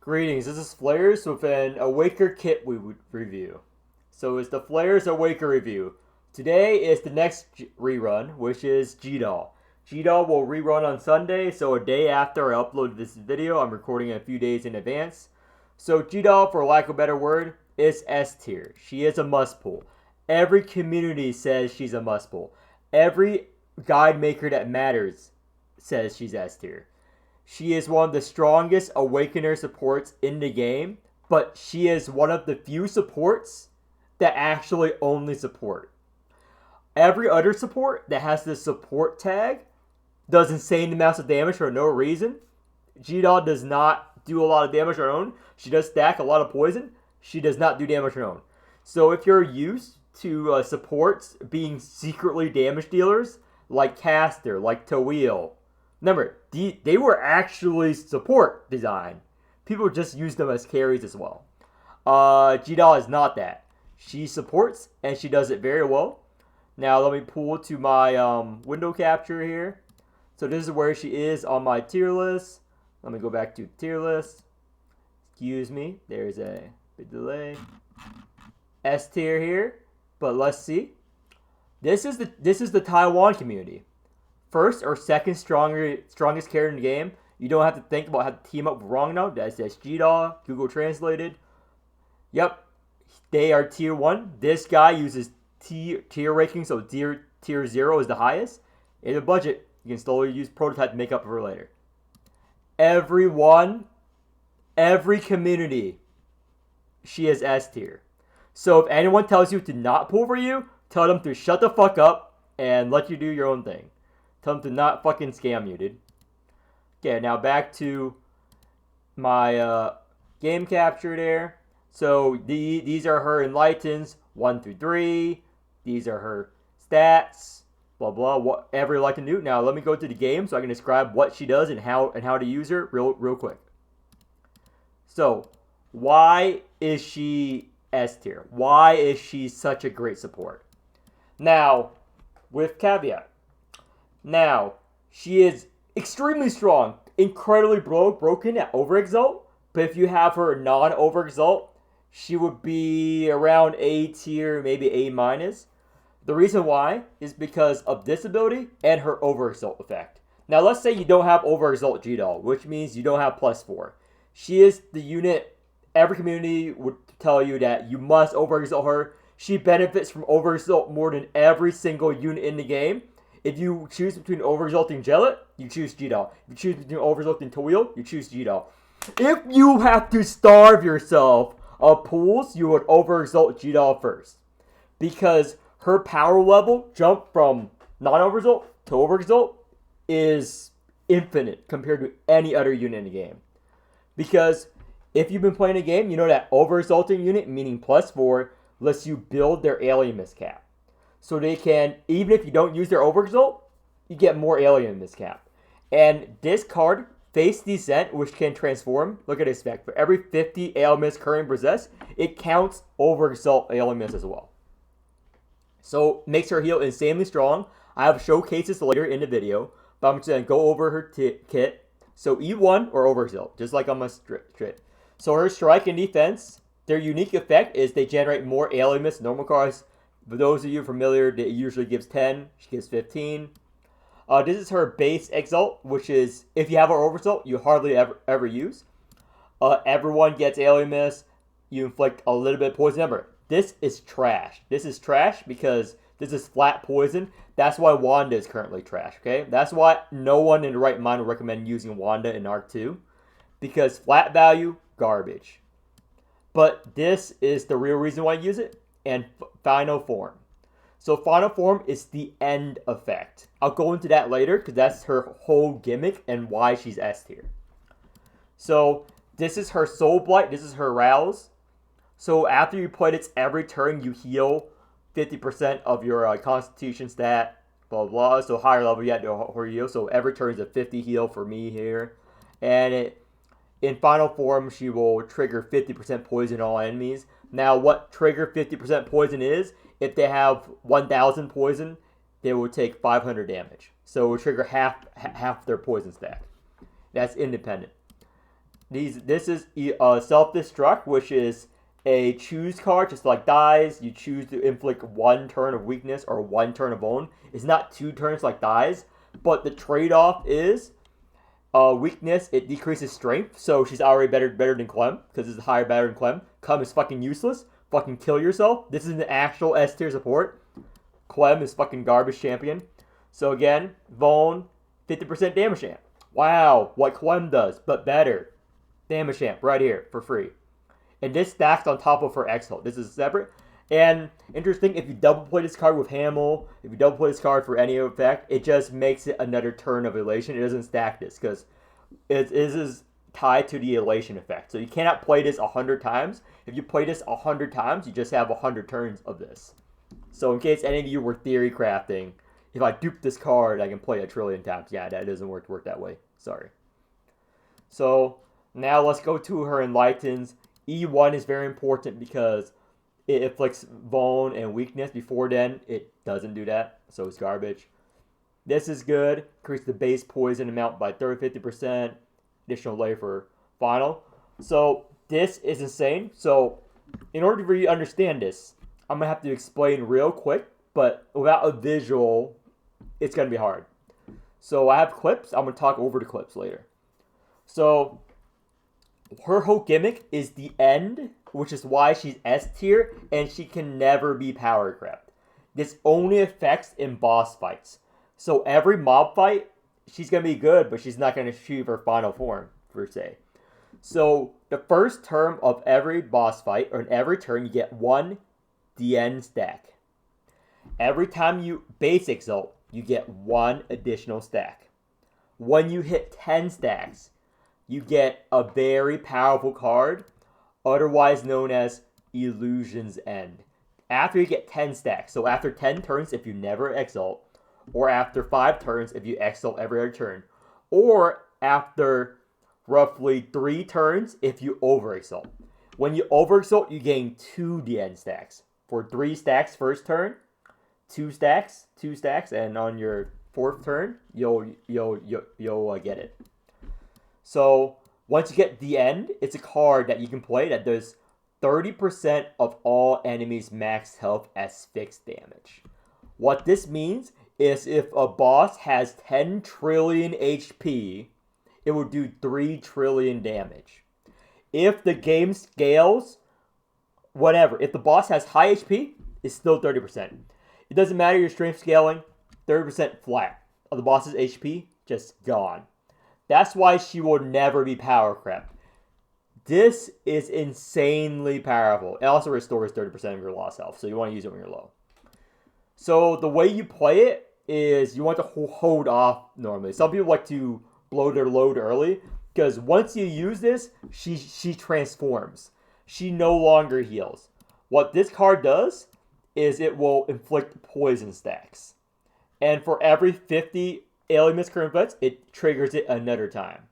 Greetings, this is Flares with an Awaker kit we would review. So it's the Flares Awaker review. Today is the next rerun, which is Gdoll. Gdoll will rerun on Sunday, so a day after I upload this video. I'm recording it a few days in advance. So Gdoll, for lack of a better word, is S tier. She is a must pull. Every community says she's a must pull. Every guide maker that matters says she's S tier. She is one of the strongest Awakener supports in the game, but she is one of the few supports that actually only support. Every other support that has this support tag does insane amounts of damage for no reason. Gdoll does not do a lot of damage on her own. She does stack a lot of poison. She does not do damage on her own. So if you're used to supports being secretly damage dealers, like Caster, like Tawil, remember, they were actually support design. People just use them as carries as well. Gdoll is not that. She supports, and she does it very well. Now, let me pull to my window capture here. So this is where she is on my tier list. Let me go back to tier list. Excuse me, there's a bit delay. S tier here, but let's see. This is the Taiwan community. First or second strongest character in the game. You don't have to think about how to team up with wrong now. That's Gdoll, Google translated. Yep, they are tier 1. This guy uses tier ranking, so tier 0 is the highest. In the budget, you can slowly use prototype to make up for later. Every community, she is S tier. So if anyone tells you to not pull for you, tell them to shut the fuck up and let you do your own thing. Tell them to not fucking scam you, dude. Okay, now back to my game capture there. So these are her enlightens 1 through 3. These are her stats. Blah blah. Whatever you like to do. Now let me go to the game so I can describe what she does and how to use her real quick. So why is she S tier? Why is she such a great support? Now, with caveat. Now, she is extremely strong, incredibly broken at Overexalt, but if you have her non-Overexalt, she would be around A tier, maybe A minus. The reason why is because of this ability and her Overexalt effect. Now, let's say you don't have Overexalt Gdoll, which means you don't have +4. She is the unit every community would tell you that you must Overexalt her. She benefits from Overexalt more than every single unit in the game. If you choose between Overexalting Jellet, you choose Gdoll. If you choose between Overexalting Tawil, you choose Gdoll. If you have to starve yourself of pools, you would Overexalt Gdoll first. Because her power level jump from non-Overexalt to Overexalt is infinite compared to any other unit in the game. Because if you've been playing a game, you know that Overexalting unit, meaning +4, lets you build their alien miscap. So they can, even if you don't use their Overexalt, you get more alien miscap. And this card, Face Descent, which can transform, look at this effect. For every 50 ailments currently possessed, it counts Overexalt ailments as well. So makes her heal insanely strong. I have showcases later in the video, but I'm just going to go over her kit. So E1 or Overexalt, just like on my strip. So her strike and defense, their unique effect is they generate more ailments than normal cards. For those of you familiar, it usually gives 10. She gives 15. This is her base exalt, which is, if you have her overexalt, you hardly ever use. Everyone gets alien miss. You inflict a little bit of poison. Remember, this is trash. This is trash because this is flat poison. That's why Wanda is currently trash, okay? That's why no one in the right mind would recommend using Wanda in Arc 2. Because flat value, garbage. But this is the real reason why I use it. And final form. So final form is the end effect. I'll go into that later because that's her whole gimmick and why she's S tier. So this is her Soul Blight. This is her Rouse. So after you play it, every turn you heal 50% of your Constitution stat. Blah blah. So higher level you have to heal. So every turn is a 50 heal for me here. And in final form, she will trigger 50% poison on all enemies. Now, what trigger 50% poison is, if they have 1,000 poison, they will take 500 damage. So it will trigger half their poison stack. That's independent. This is self-destruct, which is a choose card, just like dies. You choose to inflict 1 turn of weakness or 1 turn of bone. It's not 2 turns like dies, but the trade-off is weakness. It decreases strength, so she's already better than Clem because it's higher better than Clem. Clem is fucking useless. Fucking kill yourself. This is an actual S tier support. Clem is fucking garbage champion. So again, Vaughn, 50% damage champ. Wow, what Clem does, but better. Damage champ right here for free. And this stacks on top of her X-Hold. This is separate. And interesting, if you double play this card with Hamel, if you double play this card for any effect, it just makes it another turn of elation. It doesn't stack this because it is tied to the elation effect. So you cannot play this 100 times. If you play this 100 times, you just have 100 turns of this. So in case any of you were theory crafting, if I dupe this card, I can play 1 trillion times. Yeah, that doesn't work that way. Sorry. So now let's go to her Enlightens. E1 is very important because it inflicts Vaughn and weakness. Before then, it doesn't do that, so it's garbage. This is good. Increase the base poison amount by 50%. Additional layer for final. So this is insane. So in order for you to understand this, I'm going to have to explain real quick, but without a visual, it's going to be hard. So I have clips. I'm going to talk over the clips later. So her whole gimmick is the end, which is why she's S tier, and she can never be power crept. This only affects in boss fights. So every mob fight, she's going to be good, but she's not going to achieve her final form, per se. So the first term of every boss fight, or in every turn, you get 1 DN stack. Every time you base exalt, you get 1 additional stack. When you hit 10 stacks, you get a very powerful card, otherwise known as Illusion's End. After you get 10 stacks, so after 10 turns if you never exalt, or after 5 turns if you exalt every other turn, or after roughly 3 turns if you over exalt. When you over exalt, you gain 2 DN stacks. For 3 stacks first turn, 2 stacks, and on your 4th turn, you'll get it. So once you get the end, it's a card that you can play that does 30% of all enemies' max health as fixed damage. What this means is if a boss has 10 trillion HP, it will do 3 trillion damage. If the game scales, whatever, if the boss has high HP, it's still 30%. It doesn't matter your strength scaling, 30% flat of the boss's HP, just gone. That's why she will never be power crept. This is insanely powerful. It also restores 30% of your lost health, so you want to use it when you're low. So the way you play it is you want to hold off normally. Some people like to blow their load early, because once you use this, she transforms. She no longer heals. What this card does is it will inflict poison stacks. And for every 50 alien miscurrent events, it triggers it another time.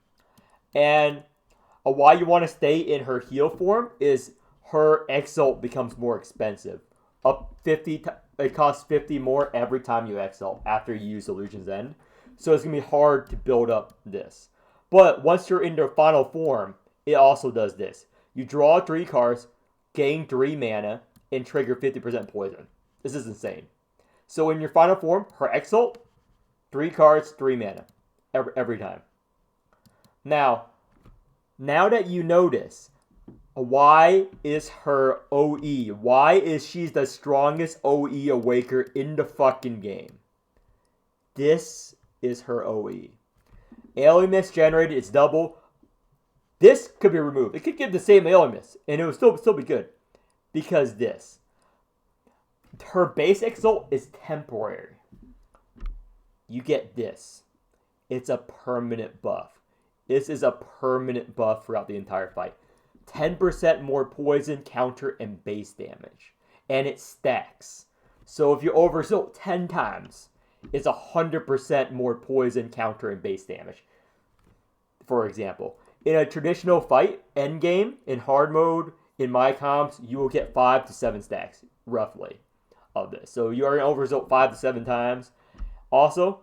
And why you want to stay in her heal form is her exalt becomes more expensive. It costs 50 more every time you exalt after you use Illusion's End. So it's going to be hard to build up this. But once you're in their final form, it also does this. You draw 3 cards, gain 3 mana, and trigger 50% poison. This is insane. So in your final form, her exalt, 3 cards, 3 mana. Every time. Now that you know this, why is her OE? Why is she the strongest OE awaker in the fucking game? This is her OE. Alien Mist generated, it's double. This could be removed. It could give the same Alien Mist, and it would still be good. Because this. Her base exalt is temporary. You get this. It's a permanent buff. This is a permanent buff throughout the entire fight. 10% more poison, counter, and base damage. And it stacks. So if you overexalt 10 times, it's 100% more poison, counter, and base damage. For example, in a traditional fight, endgame, in hard mode, in my comps, you will get 5 to 7 stacks, roughly, of this. So you are going to overexalt 5 to 7 times. Also,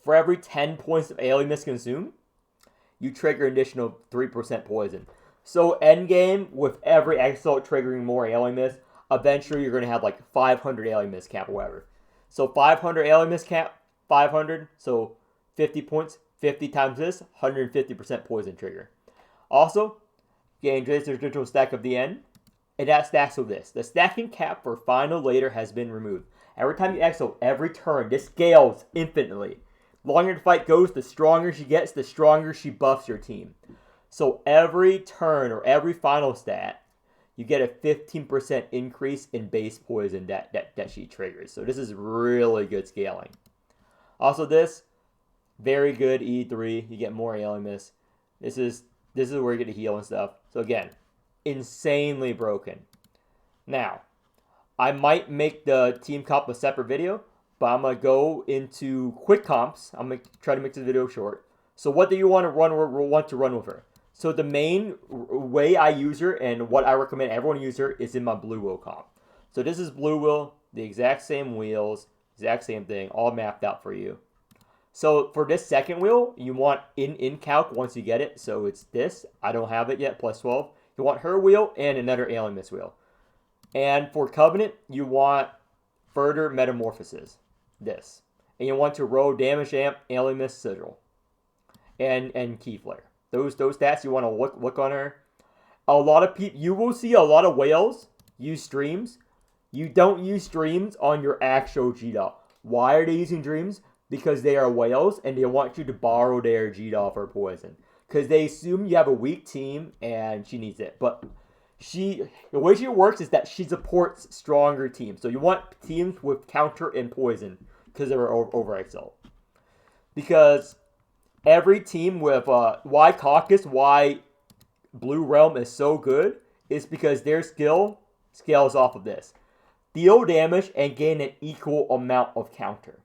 for every 10 points of alien mist consumed, you trigger an additional 3% poison. So endgame, with every Exalt triggering more Alien Mist, eventually you're going to have like 500 Alien Mist cap or whatever. So 500 Alien Mist cap, 500, so 50 points, 50 times this, 150% poison trigger. Also, gain Tracer's Ritual Stack of the End, and that stacks with this. The stacking cap for Final Later has been removed. Every time you exalt, every turn, this scales infinitely. The longer the fight goes, the stronger she gets, the stronger she buffs your team. So every turn or every final stat, you get a 15% increase in base poison that she triggers. So this is really good scaling. Also this, very good E3. You get more Alien Mist. This is where you get to heal and stuff. So again, insanely broken. Now, I might make the team comp a separate video, but I'm going to go into quick comps. I'm going to try to make this video short. So what do you want to run with her? So the main way I use her and what I recommend everyone use her is in my Blue Wheel comp. So this is Blue Wheel, the exact same wheels, exact same thing, all mapped out for you. So for this second wheel, you want in calc once you get it. So it's this. I don't have it yet, plus 12. You want her wheel and another Alien Mist wheel. And for Covenant, you want further Metamorphosis. This. And you want to roll Damage Amp, Alien Mist Sigil. And Key Flare. Those stats you want to look on her. A lot of people, you will see a lot of whales use streams. You don't use streams on your actual Gdoll. Why are they using dreams? Because they are whales and they want you to borrow their Gdoll for poison. Because they assume you have a weak team and she needs it. But the way she works is that she supports stronger teams. So you want teams with counter and poison because they were over Exalt. Because every team with why Caucus, why Blue Realm is so good is because their skill scales off of this. Deal damage and gain an equal amount of counter.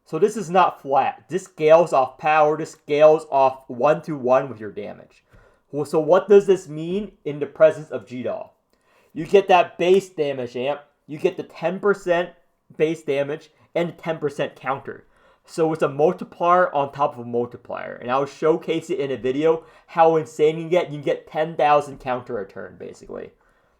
So this is not flat. This scales off power. This scales off 1-to-1 with your damage. Well, so what does this mean in the presence of Gdoll? You get that base damage amp. You get the 10% base damage and the 10% counter. So it's a multiplier on top of a multiplier. And I'll showcase it in a video how insane you get. You get 10,000 counter a turn, basically.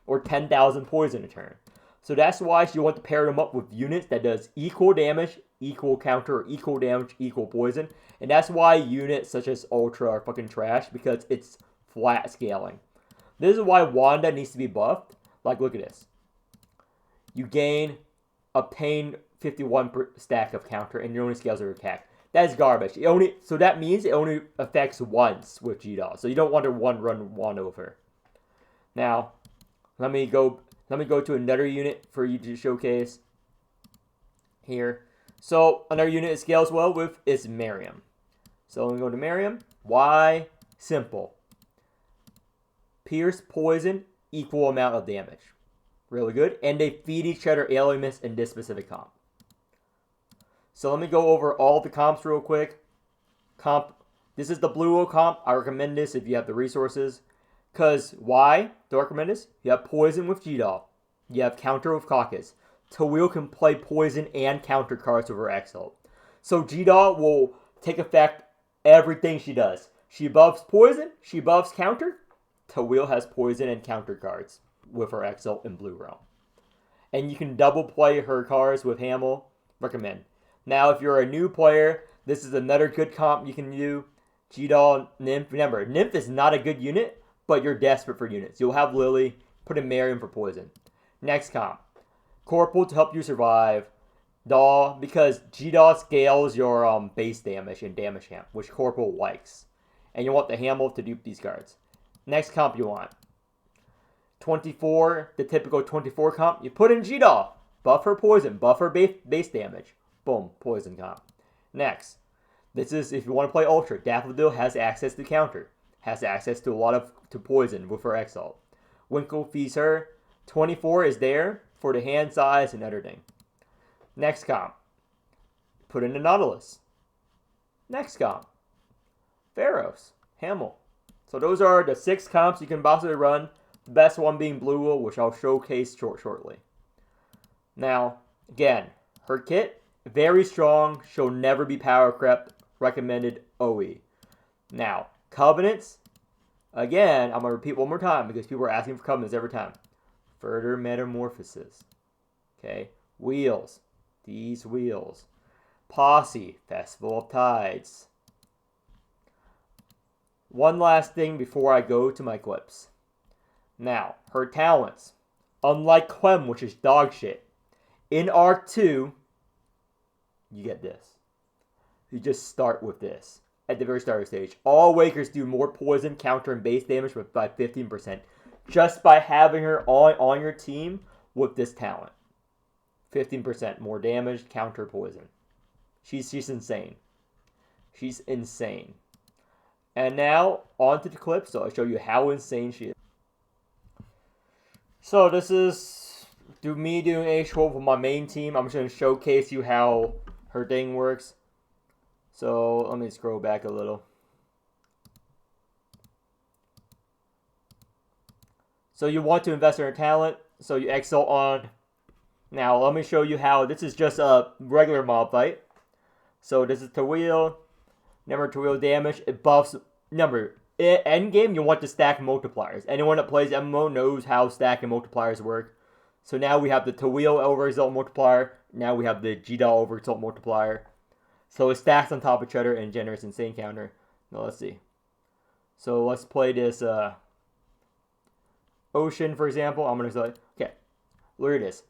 Or 10,000 poison a turn. So that's why you want to pair them up with units that does equal damage, equal counter, or equal damage, equal poison. And that's why units such as Ultra are fucking trash, because it's flat scaling. This is why Wanda needs to be buffed. Like, look at this. You obtain 51 stack of counter, and your only scales are attack. That is garbage. So that means it only affects once with Gdoll. So you don't want to run Wanda with her. Now, let me go to another unit for you to showcase here. So another unit it scales well with is Miriam. So let me go to Miriam. Why? Simple. Pierce, poison, equal amount of damage. Really good. And they feed each other Alien Mist in this specific comp. So let me go over all the comps real quick. This is the Blue Wheel comp. I recommend this if you have the resources. Because why do I recommend this? You have poison with Gdoll. You have counter with Caucus. Tawil can play poison and counter cards with her Exalt. So Gdoll will take effect everything she does. She buffs poison. She buffs counter. Tawil has poison and counter cards with her Exalt in Blue Realm. And you can double play her cards with Hamel. Recommend. Now, if you're a new player, this is another good comp you can do. Gdoll, Nymph. Remember, Nymph is not a good unit, but you're desperate for units. You'll have Lily, put in Marion for poison. Next comp. Corporal to help you survive. Doll, because Gdoll scales your base damage and damage amp, which Corporal likes. And you want the Hamel to dupe these cards. Next comp you want. 24, the typical 24 comp. You put in Gdoll. Buff her poison. Buff her base damage. Boom, poison comp. Next. This is if you want to play Ultra. Daffodil has access to counter. Has access to a lot of poison with her Exalt. Winkle feeds her. 24 is there for the hand size and everything. Next comp. Put in the Nautilus. Next comp. Pharaohs. Hamel. So those are the 6 comps you can possibly run. The best one being Blue Wheel, which I'll showcase shortly. Now, again, her kit, very strong. She'll never be power crept. Recommended OE. Now, Covenants. Again, I'm going to repeat one more time because people are asking for covenants every time. Further metamorphosis. Okay. Wheels. These wheels. Posse. Festival of Tides. One last thing before I go to my clips. Now, her talents. Unlike Clem, which is dog shit. In Arc 2, you get this. You just start with this. At the very start of the stage. All Wakers do more poison, counter, and base damage by 15%. Just by having her on your team with this talent. 15% more damage, counter, poison. She's insane. She's insane. And now, on to the clip, so I'll show you how insane she is. So this is me doing H12 with my main team. I'm just going to showcase you how her thing works. So let me scroll back a little. So you want to invest in her talent. So you exalt on. Now let me show you how. This is just a regular mob fight. So this is Tawil. Number Tawil damage. It buffs. Number. End game, you want to stack multipliers. Anyone that plays MMO knows how stacking multipliers work. So now we have the Tawil overexalt multiplier. Now we have the Gdoll overexalt multiplier. So it stacks on top of each other and generates insane counter. Now let's see. So let's play this Ocean, for example. I'm going to say, okay, look at this.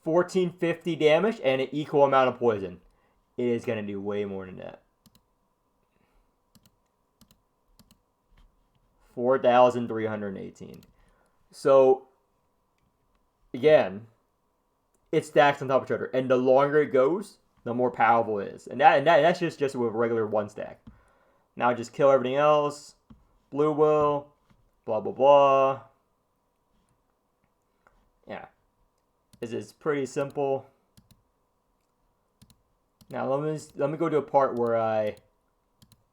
1450 damage and an equal amount of poison. It is going to do way more than that. 4,318. So, again, it stacks on top of each other. And the longer it goes, the more powerful it is. And that's just with regular one stack. Now just kill everything else. Blue will. Blah, blah, blah. Yeah. This is pretty simple. Now let me go to a part where I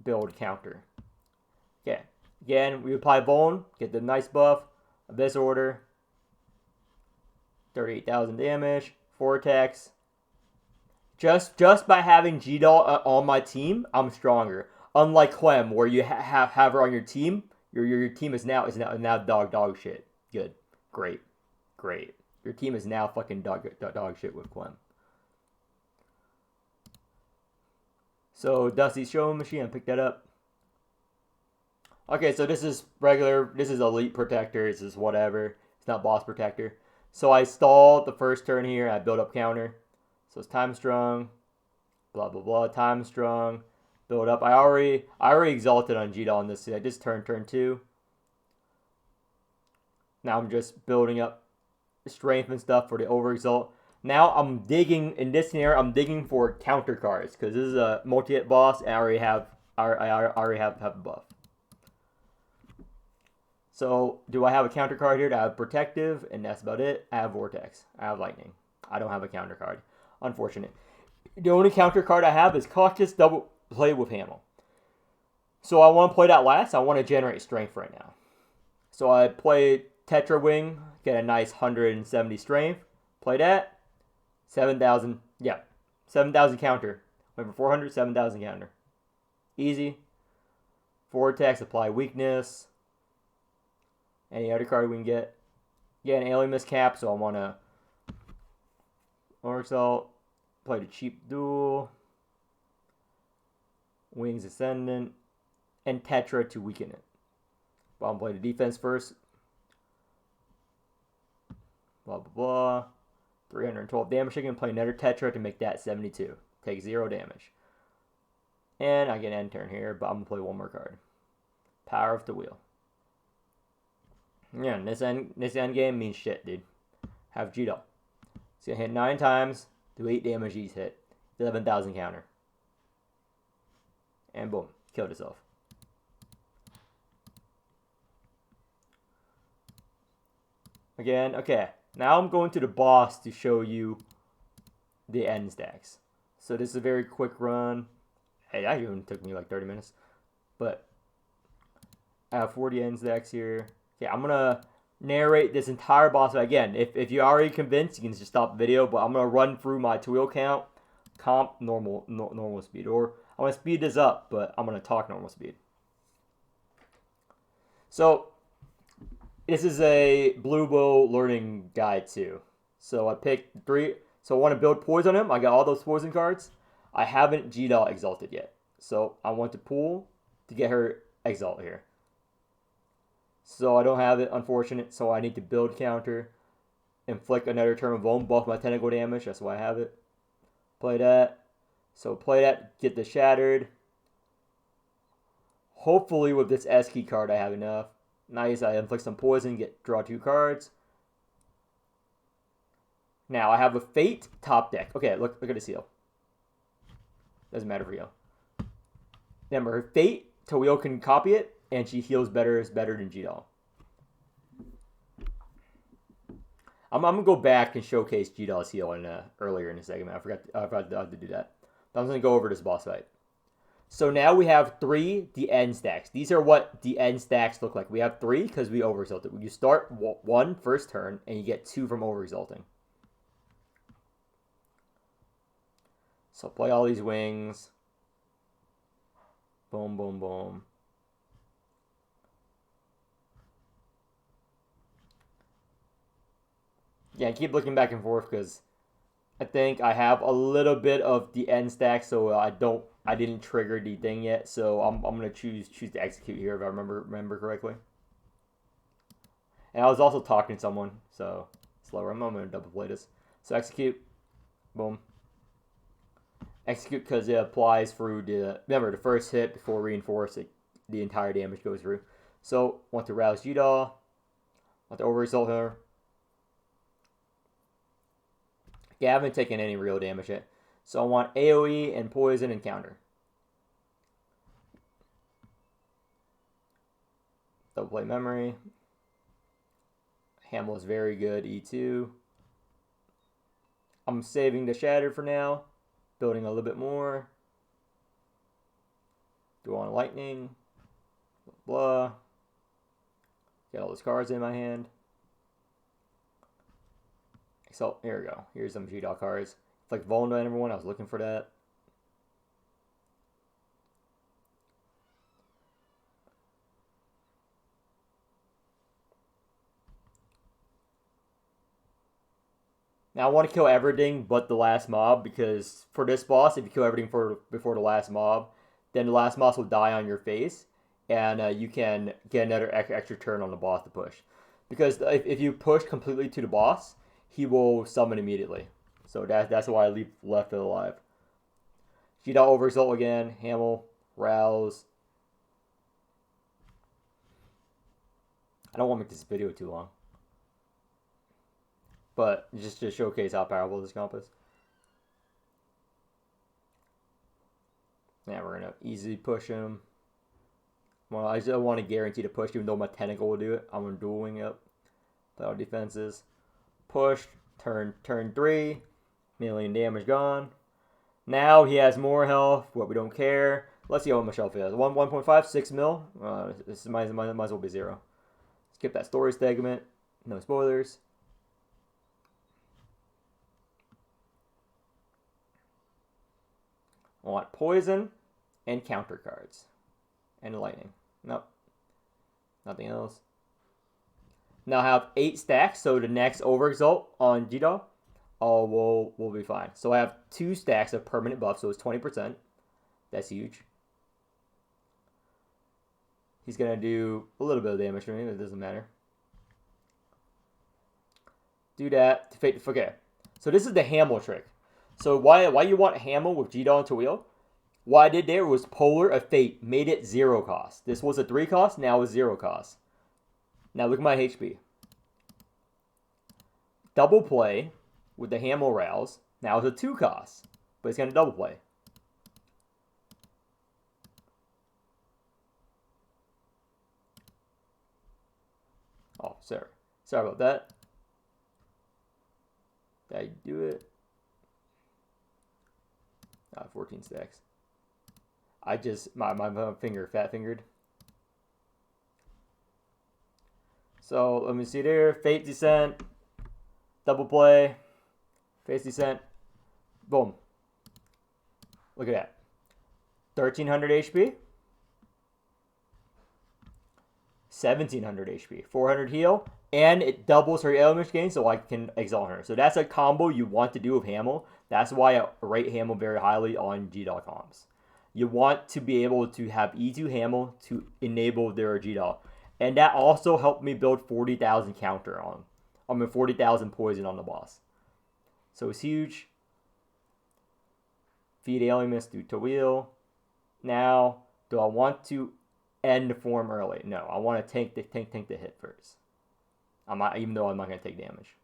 build counter. Okay. Again, we apply Bone, get the nice buff, Abyss Order, 38,000 damage, Vortex. Just by having Gdoll on my team, I'm stronger. Unlike Clem, where you have her on your team, your team is now dog shit. Good, great. Your team is now fucking dog shit with Clem. So Dusty's showing machine, I picked that up. Okay, so this is regular. This is Elite Protector. This is whatever. It's not Boss Protector. So I stalled the first turn here. I build up counter. So it's Time Strong. Blah, blah, blah. Time Strong. Build up. I already exalted on Gdoll on this. I just turned turn 2. Now I'm just building up strength and stuff for the overexalt. Now I'm digging, in this scenario, I'm digging for counter cards. Because this is a multi-hit boss. And I already have a buff. So, do I have a counter card here? I have Protective, and that's about it. I have Vortex. I have Lightning. I don't have a counter card. Unfortunate. The only counter card I have is Cautious Double Play with Hamel. So, I want to play that last. I want to generate strength right now. So, I play Tetra Wing, get a nice 170 strength. Play that. 7,000. Yeah. 7,000 counter. Went for 400, 7,000 counter. Easy. Vortex, apply weakness. Any other card we can get. Get an Alien Miscap, so I want to Overexalt, play the cheap duel, Wings Ascendant, and Tetra to weaken it. But I'm play the defense first. Blah, blah, blah. 312 damage. I can play another Tetra to make that 72. Take 0 damage. And I get an end turn here, but I'm going to play one more card. Power of the Wheel. Yeah, and this end game means shit, dude. Have Gdoll. It's going to hit 9 times, do 8 damage each hit. 11,000 counter. And boom, killed itself. Again, okay. Now I'm going to the boss to show you the end stacks. So this is a very quick run. Hey, that even took me like 30 minutes. But I have 40 end stacks here. Okay, I'm going to narrate this entire boss fight. Again, if you're already convinced, you can just stop the video. But I'm going to run through my wheel count, comp, normal speed. Or I'm going to speed this up, but I'm going to talk normal speed. So this is a Blue Bow learning guide too. So I picked 3. So I want to build poison on him. I got all those poison cards. I haven't Gdoll exalted yet. So I want to pull to get her exalt here. So I don't have it, unfortunate. So I need to build counter. Inflict another turn of bone, buff my tentacle damage. That's why I have it. Play that. So play that, get the shattered. Hopefully with this S key card I have enough. Nice, I inflict some poison, draw 2 cards. Now I have a Fate top deck. Okay, look at the seal. Doesn't matter for you. Remember, her Fate, Toil can copy it, and she heals better than Gdoll. I'm gonna go back and showcase Gdoll's heal earlier in the segment. I forgot to do that. But I'm gonna go over this boss fight. So now we have 3 the end stacks. These are what the end stacks look like. We have 3 because we overexalted. You start 1 first turn and you get 2 from overexalting. So play all these wings. Boom, boom, boom. Yeah, keep looking back and forth because I think I have a little bit of the end stack, so I didn't trigger the thing yet, so I'm gonna choose to execute here if I remember correctly. And I was also talking to someone, so slower. I'm gonna double play this. So execute, boom. Execute because it applies through the first hit before reinforce the entire damage goes through. So want to rouse Gdoll, want to overexalt her. Yeah, I haven't taken any real damage yet. So I want AoE and poison and counter. Double play memory. Hamel is very good, E2. I'm saving the shatter for now. Building a little bit more. Do I want lightning? Blah. Get all those cards in my hand. So here we go. Here's some Gdoll cards. It's like vulnerable and everyone. I was looking for that. Now I want to kill everything but the last mob because for this boss, if you kill everything before the last mob, then the last boss will die on your face, and you can get another extra turn on the boss to push. Because if you push completely to the boss, he will summon immediately. So that's why I left it alive. Gdoll overexalt again. Hamel, rouse. I don't want to make this video too long. But just to showcase how powerful this comp is. Yeah, we're going to easily push him. Well, I just want to guarantee to push even though my tentacle will do it. I'm going to dual wing up. Play all defenses. Push. Turn 3. Million damage gone. Now he has more health, but we don't care. Let's see what my shelf is. 1.5, 6 mil. This might as well be 0. Skip that story segment. No spoilers. I want poison and counter cards. And lightning. Nope. Nothing else. Now I have 8 stacks, so the next overexalt on Gdoll will be fine. So I have 2 stacks of permanent buff, so it's 20%. That's huge. He's going to do a little bit of damage to me, but it doesn't matter. Do that to fate. Okay. So this is the Hamel trick. So why you want Hamel with Gdoll and Toil? What I did there was Polar of Fate, made it 0 cost. This was a 3 cost, now it's 0 cost. Now look at my HP. Double play with the Hamel rouse. Now it's a 2 cost, but it's going to double play. Oh, sorry. Sorry about that. Did I do it? 14 stacks. I just, my finger fat-fingered. So, let me see there. Fate Descent. Double play. Face Descent. Boom. Look at that. 1300 HP. 1700 HP, 400 heal, and it doubles her ailment gain, so I can exalt her. So that's a combo you want to do with Hamel. That's why I rate Hamel very highly on Gdoll comps. You want to be able to have E2 Hamel to enable their Gdoll. And that also helped me build 40,000 counter on. 40,000 poison on the boss. So it's huge. Feed Alimus due to wheel. Now, do I want to end the form early? No, I want to tank the hit first. Even though I'm not going to take damage.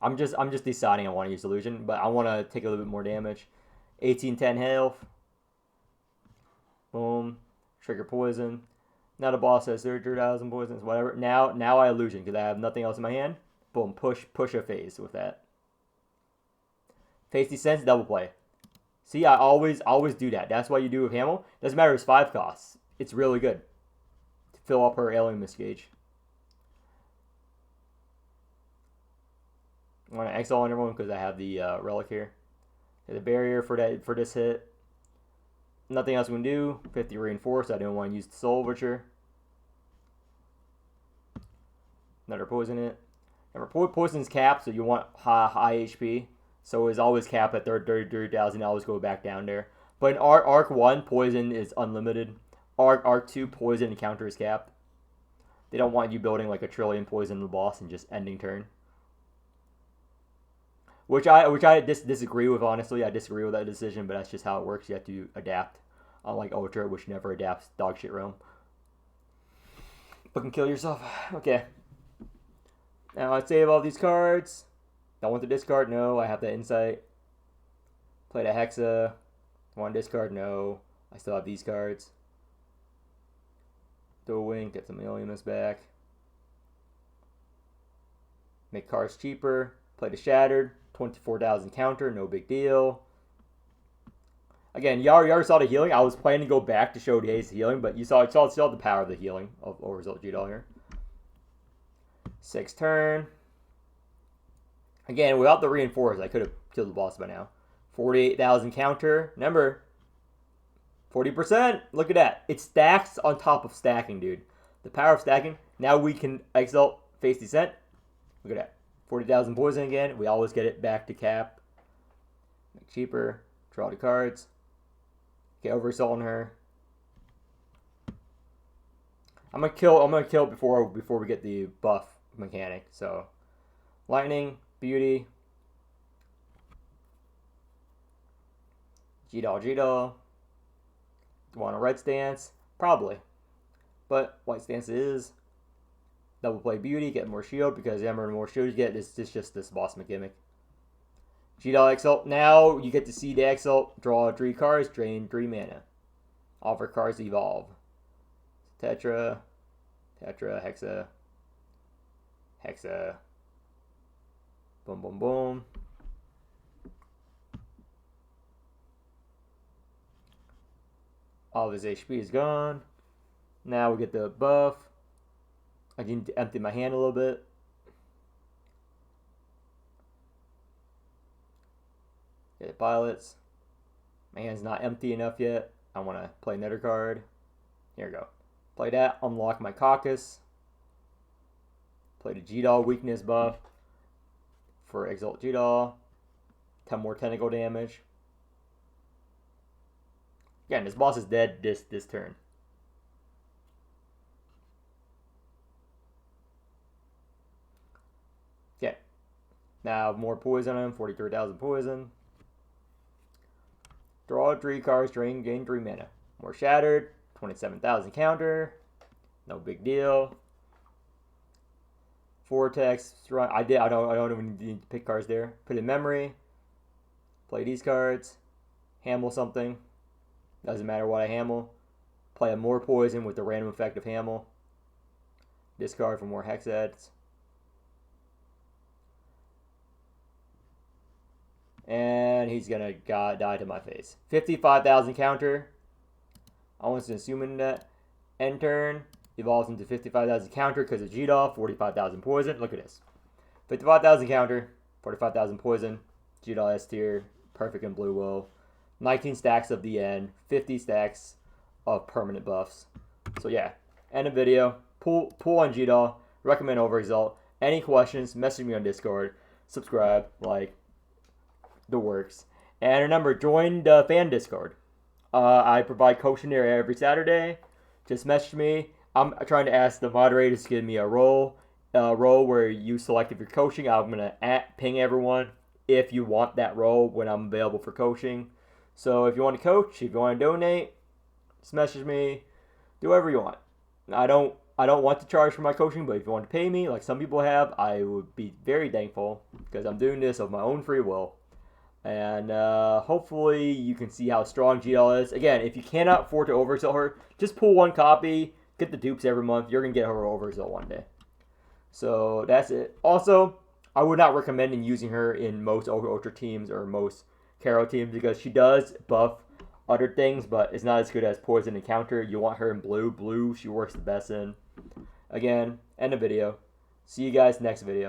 I'm just deciding I want to use Illusion, but I want to take a little bit more damage. 1810 health. Boom. Trigger poison. Now the boss has 30,000 poisons, whatever. Now I Illusion because I have nothing else in my hand. Boom. Push a phase with that. Phase Descent, double play. See, I always do that. That's why you do with Hamel. Doesn't matter if it's 5 costs. It's really good to fill up her alien misgauge. I want to exile on everyone because I have the relic here. The barrier for this hit. Nothing else we can do. 50 reinforce. I didn't want to use the soul butcher. Another poison it. Remember, poison's capped, so you want high HP. So it's always capped at 30,000. Always go back down there. But in Arc 1, poison is unlimited. Arc 2, poison and counter is capped. They don't want you building like a trillion poison on the boss and just ending turn. Which I disagree with, honestly. I disagree with that decision, but that's just how it works. You have to adapt. Unlike Ultra, which never adapts dog shit realm. Fucking kill yourself. Okay. Now I save all these cards. Don't want to discard? No. I have that insight. Play the Hexa. Want to discard? No. I still have these cards. Throw a wing. Get some alienness back. Make cards cheaper. Play the Shattered. 24,000 counter. No big deal. Again, you already saw the healing. I was planning to go back to show Days healing, but you saw the power of the healing of Result Gdoll here. 6 turn. Again, without the reinforce, I could have killed the boss by now. 48,000 counter. Remember, 40%. Look at that. It stacks on top of stacking, dude. The power of stacking. Now we can exalt Phase Descent. Look at that. 40,000 poison again. We always get it back to cap. Make cheaper. Draw the cards. Get oversoul on her. I'm gonna kill before we get the buff mechanic. So, lightning, beauty, Gdoll. Do you want a red stance? Probably, but white stance is. Double play beauty, get more shield because the more shield you get, it's just this boss gimmick. Gdoll Exalt. Now you get to see the Exalt. Draw 3 cards, drain 3 mana. Offer cards evolve. Tetra, Hexa. Boom, boom, boom. All of his HP is gone. Now we get the buff. I can empty my hand a little bit. Get the pilots. My hand's not empty enough yet. I want to play another card. Here we go. Play that. Unlock my Caucus. Play the Gdoll weakness buff for Exalt Gdoll. 10 more tentacle damage. Again, this boss is dead this turn. Okay. Now more poison on him. 43,000 poison. Draw 3 cards, gain 3 mana. More Shattered, 27,000 counter. No big deal. Vortex, I don't even need to pick cards there. Put in memory. Play these cards. Hamel something. Doesn't matter what I hamel. Play a more poison with the random effect of hamel. Discard for more Hexads. And he's gonna die to my face. 55,000 counter. I want to assume in that. End turn. Evolves into 55,000 counter because of Gdoll. 45,000 poison. Look at this. 55,000 counter. 45,000 poison. Gdoll S tier. Perfect in blue will. 19 stacks of the end, 50 stacks of permanent buffs. So yeah, end of video. Pull on Gdoll. Recommend Overexalt. Any questions, message me on Discord. Subscribe, like, the works. And remember, join the fan Discord. I provide coaching there every Saturday. Just message me. I'm trying to ask the moderators to give me a role where you select if you're coaching. I'm going to ping everyone if you want that role when I'm available for coaching. So if you want to coach, if you want to donate, just message me. Do whatever you want. I don't want to charge for my coaching, but if you want to pay me, like some people have, I would be very thankful because I'm doing this of my own free will. And hopefully you can see how strong Gdoll is. Again, if you cannot afford to oversell her, just pull one copy, get the dupes every month. You're going to get her oversell one day. So that's it. Also, I would not recommend using her in most Ultra teams or most Carol teams because she does buff other things, but it's not as good as Poison and Counter. You want her in blue. Blue, she works the best in. Again, end of video. See you guys next video.